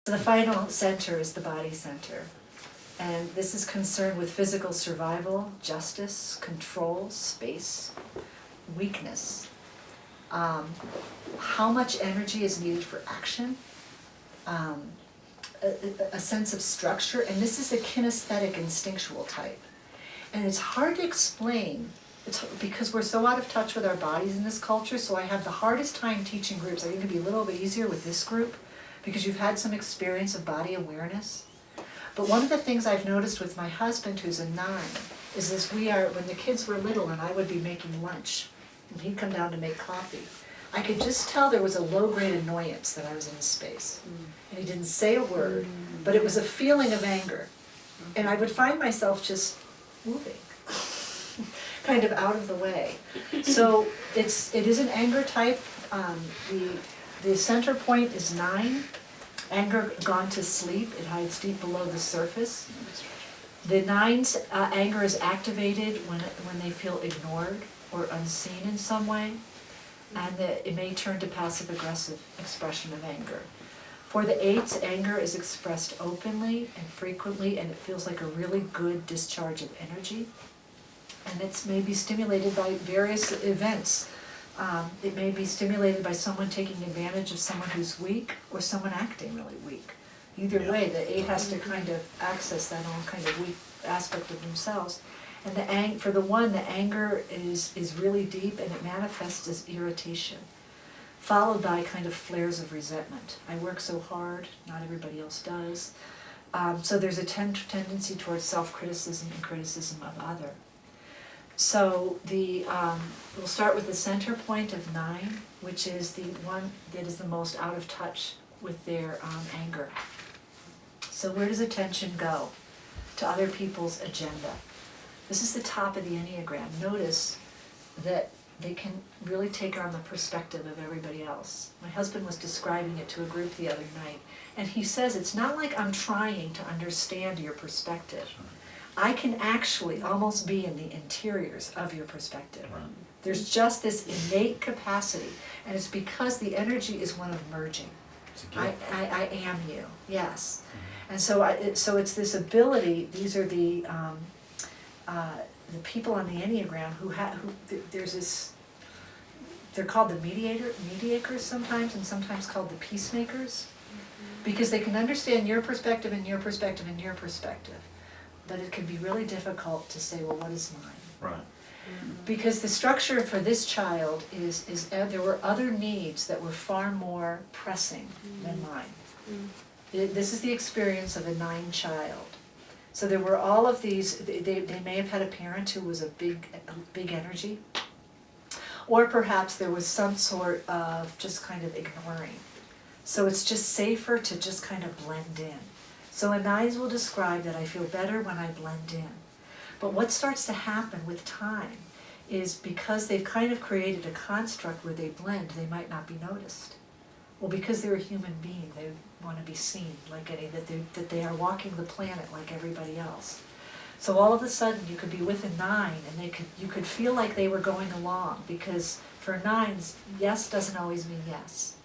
The final center is the body center. And this is concerned with physical survival, justice, control, space, weakness. How much energy is needed for action, a sense of structure, and this is the kinesthetic instinctual type. And it's hard to explain because we're so out of touch with our bodies in this culture, so I have the hardest time teaching groups. I think it'd be a little bit easier with this group because you've had some experience of body awareness. But one of the things I've noticed with my husband, who's a 9, is this: when the kids were little and I would be making lunch, and he'd come down to make coffee, I could just tell there was a low-grade annoyance that I was in his space. And he didn't say a word, but it was a feeling of anger. And I would find myself just moving, kind of out of the way. So it is an anger type. The center point is 9. Anger gone to sleep, it hides deep below the surface. The 9's anger is activated when they feel ignored or unseen in some way, and it may turn to passive-aggressive expression of anger. For the 8's, anger is expressed openly and frequently, and it feels like a really good discharge of energy. And it's maybe stimulated by various events. It may be stimulated by someone taking advantage of someone who's weak or someone acting really weak. Either way, the 8 has to kind of access that own kind of weak aspect of themselves. And for the 1, the anger is really deep and it manifests as irritation, followed by kind of flares of resentment. I work so hard, not everybody else does. So there's a tendency towards self-criticism and criticism of other. So we'll start with the center point of 9, which is the one that is the most out of touch with their anger. So where does attention go? To other people's agenda. This is the top of the Enneagram. Notice that they can really take on the perspective of everybody else. My husband was describing it to a group the other night, and he says it's not like I'm trying to understand your perspective. I can actually almost be in the interiors of your perspective. Right. There's just this innate capacity, and it's because the energy is one of merging. I am you, yes. Mm-hmm. And so it's this ability. These are the people on the Enneagram who there's this. They're called the mediators sometimes, and sometimes called the peacemakers, because they can understand your perspective and your perspective and your perspective. But it can be really difficult to say, well, what is mine? Right. Because the structure for this child is there were other needs that were far more pressing than mine. This is the experience of a 9 child. So there were all of these. They may have had a parent who was a big energy, or perhaps there was some sort of just kind of ignoring. So it's just safer to just kind of blend in. So a 9's will describe that I feel better when I blend in. But what starts to happen with time is because they've kind of created a construct where they blend, they might not be noticed. Well, because they're a human being, they want to be seen like that they are walking the planet like everybody else. So all of a sudden you could be with a 9 and you could feel like they were going along, because for 9's, yes doesn't always mean yes.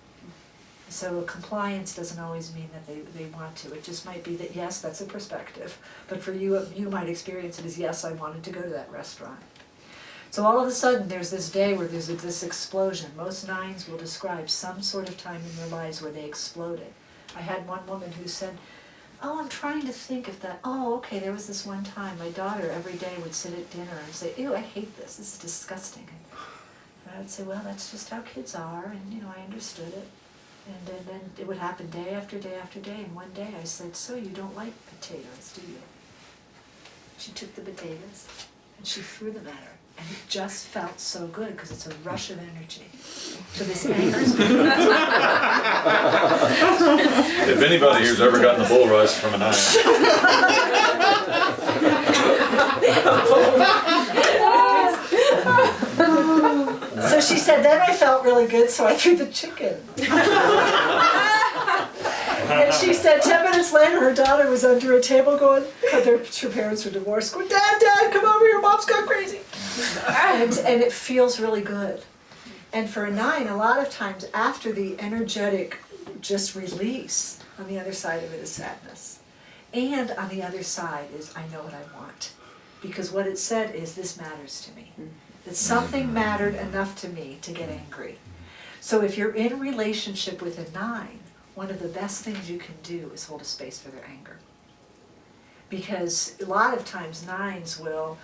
So compliance doesn't always mean that they want to. It just might be that, yes, that's a perspective. But for you, you might experience it as, yes, I wanted to go to that restaurant. So all of a sudden, there's this day where there's this explosion. Most 9's will describe some sort of time in their lives where they exploded. I had one woman who said, oh, I'm trying to think if that, oh, okay, there was this one time my daughter every day would sit at dinner and say, ew, I hate this is disgusting. And I would say, well, that's just how kids are, and I understood it. And then it would happen day after day after day, and one day I said, so you don't like potatoes, do you? She took the potatoes and she threw them at her, and it just felt so good because it's a rush of energy. So this angers me. If anybody here's ever gotten a bull rush from a 9. So she said, then I felt really good, so I threw the chicken. And she said 10 minutes later, her daughter was under a table going, her parents were divorced, going, Dad, come over here, Mom's gone crazy. And it feels really good. And for a 9, a lot of times after the energetic just release. On the other side of it is sadness. And on the other side is, I know what I want. Because what it said is, this matters to me. That something mattered enough to me to get angry. So if you're in relationship with a 9, one of the best things you can do is hold a space for their anger. Because a lot of times 9s will,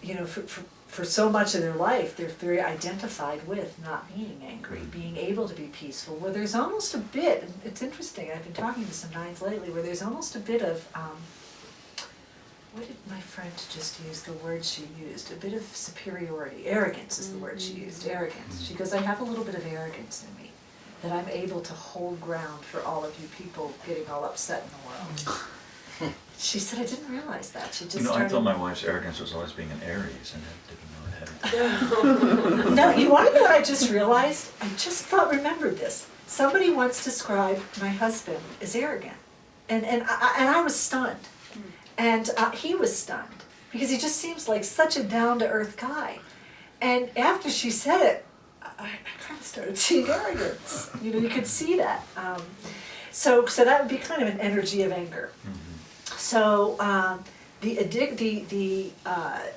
you know, for so much of their life, they're very identified with not being angry, being able to be peaceful, where there's almost a bit, and it's interesting, I've been talking to some 9s lately, where there's almost a bit of, what did my friend just use, the word she used, a bit of superiority, arrogance is the word she used, arrogance. She goes, I have a little bit of arrogance in me, that I'm able to hold ground for all of you people getting all upset in the world. She said, I didn't realize that. She just started. I thought my wife's arrogance was always being an Aries, and I didn't know it had. No, you want to know what I just realized? I just remembered this. Somebody once described my husband as arrogant, and I was stunned, and he was stunned because he just seems like such a down-to-earth guy. And after she said it, I kind of started seeing arrogance. You know, you could see that. So that would be kind of an energy of anger. So the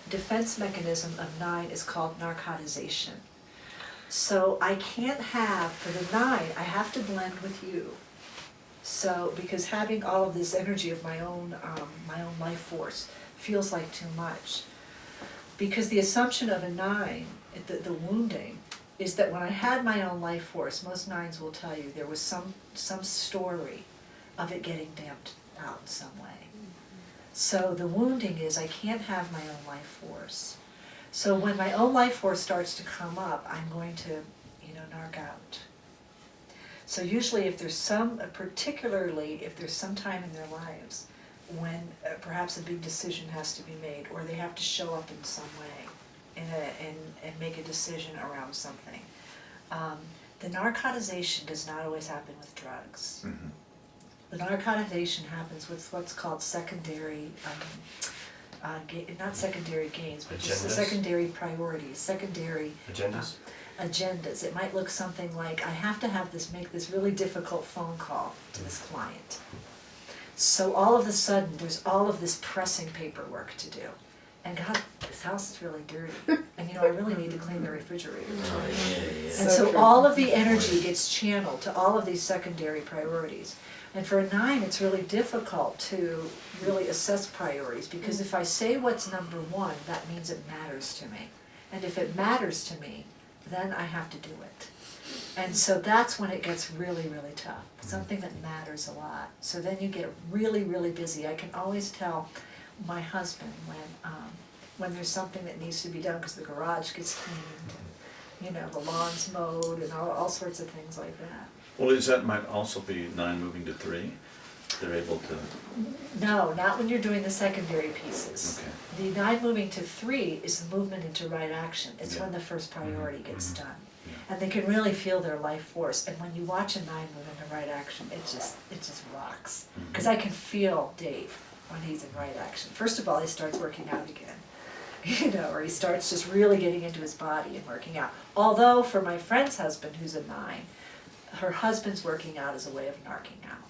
defense mechanism of 9 is called narcotization. So I can't have, for the 9, I have to blend with you. So, because having all of this energy of my own life force feels like too much. Because the assumption of a 9, the wounding, is that when I had my own life force, most 9s will tell you there was some story of it getting damped out in some way. So the wounding is I can't have my own life force. So when my own life force starts to come up, I'm going to, you know, narc out. So usually if there's particularly if there's some time in their lives when perhaps a big decision has to be made, or they have to show up in some way and make a decision around something. The narcotization does not always happen with drugs. The narcotization happens with what's called secondary, not secondary gains, but just the secondary priorities, secondary agendas. It might look something like, I have to make this really difficult phone call to this client. So all of a sudden, there's all of this pressing paperwork to do. And God, this house is really dirty. And you know, I really need to clean the refrigerator. And so all of the energy gets channeled to all of these secondary priorities. And for a 9, it's really difficult to really assess priorities, because if I say what's number 1, that means it matters to me. And if it matters to me, then I have to do it. And so that's when it gets really, really tough. Something that matters a lot. So then you get really, really busy. I can always tell my husband when there's something that needs to be done because the garage gets cleaned, and, you know, the lawn's mowed, and all sorts of things like that. Well, that might also be 9 moving to 3. They're able to. No, not when you're doing the secondary pieces. Okay. The 9 moving to 3 is the movement into right action. It's when the first priority gets done. And they can really feel their life force. And when you watch a 9 move into right action, it just rocks. Because I can feel Dave when he's in right action. First of all, he starts working out again. You know, or he starts just really getting into his body and working out. Although for my friend's husband, who's a 9, her husband's working out as a way of narking out.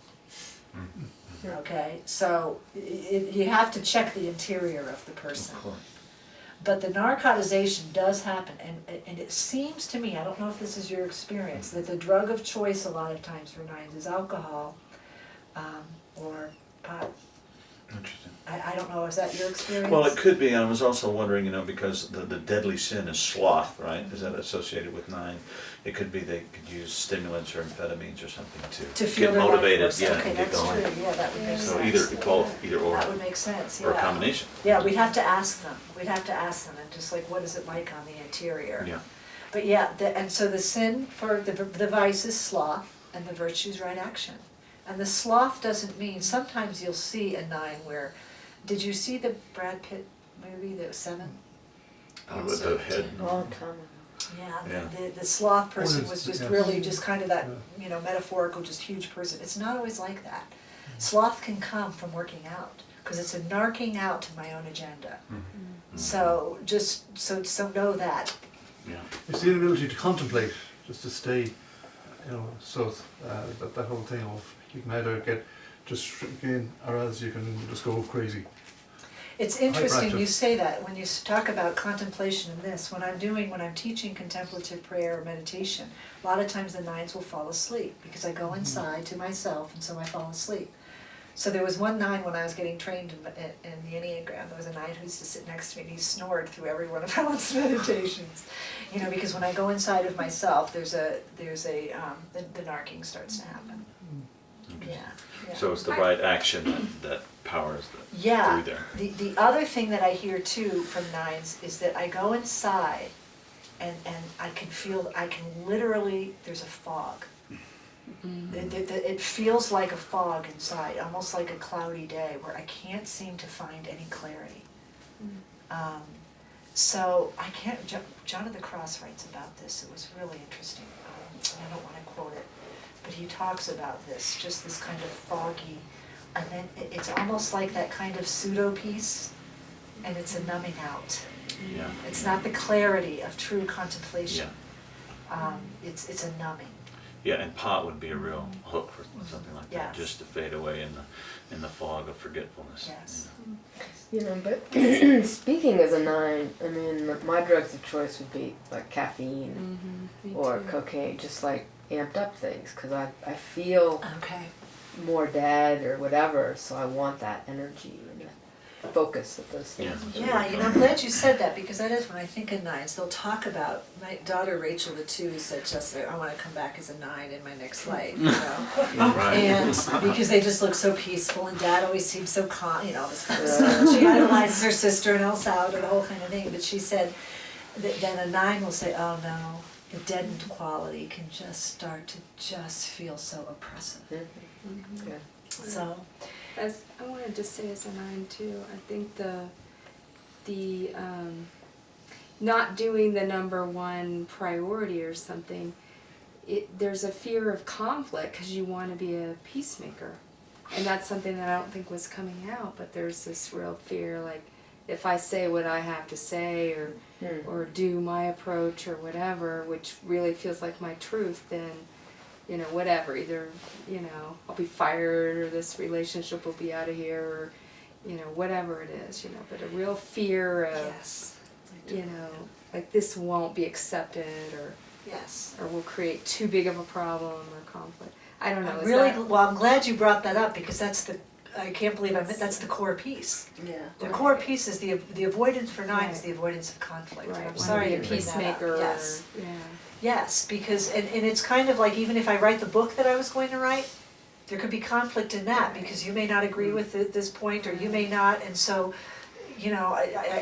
Okay, so you have to check the interior of the person. Of course. But the narcotization does happen, and it seems to me, I don't know if this is your experience, that the drug of choice a lot of times for 9s is alcohol or pot. Interesting. I don't know, is that your experience? Well, it could be. I was also wondering, you know, because the deadly sin is sloth, right? Is that associated with 9? It could be they could use stimulants or amphetamines or something to feel get their motivated, life force. Okay, and get that's going. true. Yeah, that would make So sense. either or. That would make sense, yeah. Or a combination. Yeah, we'd have to ask them. And just like, what is it like on the interior? Yeah. But yeah, and so the sin for the vice is sloth, and the virtue is right action. And the sloth doesn't mean, sometimes you'll see a 9 where, did you see the Brad Pitt movie, the 7? With the head. Yeah, the sloth person was just really just kind of that, you know, metaphorical, just huge person. It's not always like that. Sloth can come from working out, because it's a narking out to my own agenda. So just so know that. Yeah. It's the inability to contemplate, just to stay You know, so that whole thing of you can either get just again, or else you can just go crazy. It's interesting Hyperactive. you say that when you talk about contemplation in this. When I'm teaching contemplative prayer or meditation, a lot of times the 9s will fall asleep because I go inside to myself and so I fall asleep. So there was one 9 when I was getting trained in the Enneagram. There was a 9 who used to sit next to me and he snored through every one of Alan's meditations. You know, because when I go inside of myself, the narking starts to happen. Yeah. So it's the right action that powers Yeah. through there. The other thing that I hear too from 9s is that I go inside and I can literally, there's a fog. It feels like a fog inside, almost like a cloudy day where I can't seem to find any clarity. So I can't, John of the Cross writes about this, it was really interesting. I don't want to quote it, but he talks about this, just this kind of foggy, and then it's almost like that kind of pseudo peace, and it's a numbing out. Yeah. It's not the clarity of true contemplation. Yeah. It's a numbing. Yeah, and pot would be a real hook for something like that, Yes. just to fade away in the fog of forgetfulness. Yes. You know, but speaking as a 9, I mean, my drugs of choice would be like caffeine or cocaine, just like amped up things, because I feel Okay. more dead or whatever, so I want that energy and that focus of those things. Yeah, you know, I'm glad you said that, because that is when I think of 9s, they'll talk about, my daughter Rachel, the 2, said just, I want to come back as a 9 in my next life, you know? Right. And because they just look so peaceful, and Dad always seems so calm, you know, all this kind of stuff. She idolizes her sister and El Salvador, the whole kind of thing, but she said that then a 9 will say, oh no, the deadened quality can just start to just feel so oppressive. Yeah. So, As I wanted to say as a 9 too, I think the not doing the number one priority or something, there's a fear of conflict because you want to be a peacemaker, and that's something that I don't think was coming out. But there's this real fear, like if I say what I have to say or do my approach or whatever, which really feels like my truth, then, you know, whatever, either, you know, I'll be fired or this relationship will be out of here or, you know, whatever it is, you know, but a real fear of, yes, you know, like this won't be accepted yes. or will create too big of a problem or conflict. I don't know. I'm is really, that- well, I'm glad you brought that up, because that's I can't believe that's the core piece. Yeah. The Right. core piece is the avoidance for 9 is Right. the avoidance of conflict. Right, I'm wanna sorry be to a bring that up. peacemaker. Yes. Or, yeah. Yes, because, and it's kind of like, even if I write the book that I was going to write, there could be conflict in that, because you may not agree with it, this point, or you may not, and so, you know,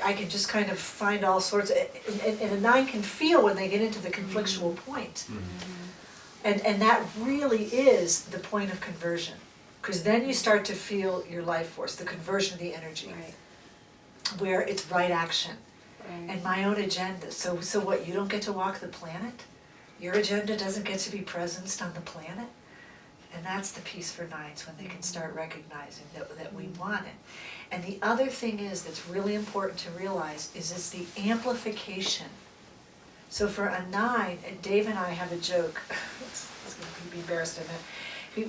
I can just kind of find all sorts, and a 9 can feel when they get into the conflictual point. And that really is the point of conversion, because then you start to feel your life force, the conversion of the energy, Right. where it's right action. Right. And my own agenda, so what, you don't get to walk the planet? Your agenda doesn't get to be presenced on the planet? And that's the peace for 9s, when they can start recognizing that we want it. And the other thing is, that's really important to realize, is it's the amplification. So for a 9, and Dave and I have a joke, it's gonna be embarrassed in it.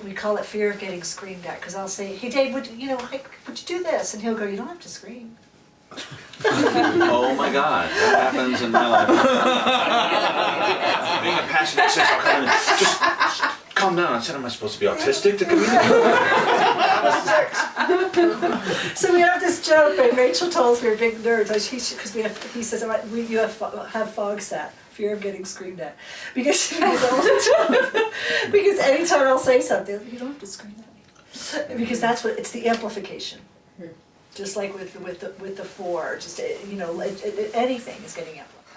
We call it fear of getting screamed at, because I'll say, hey Dave, would you do this? And he'll go, you don't have to scream. Oh my God, that happens in my life. Being a passionate sex kind of just calm down. I said, am I supposed to be autistic to communicate? Have sex. So we have this joke, and Rachel told us we were big nerds, because he says, you have fog sat, fear of getting screamed at. Because anytime I'll say something, you don't have to scream at me. Because that's what, it's the amplification. Just like with the 4, just, you know, anything is getting amplified.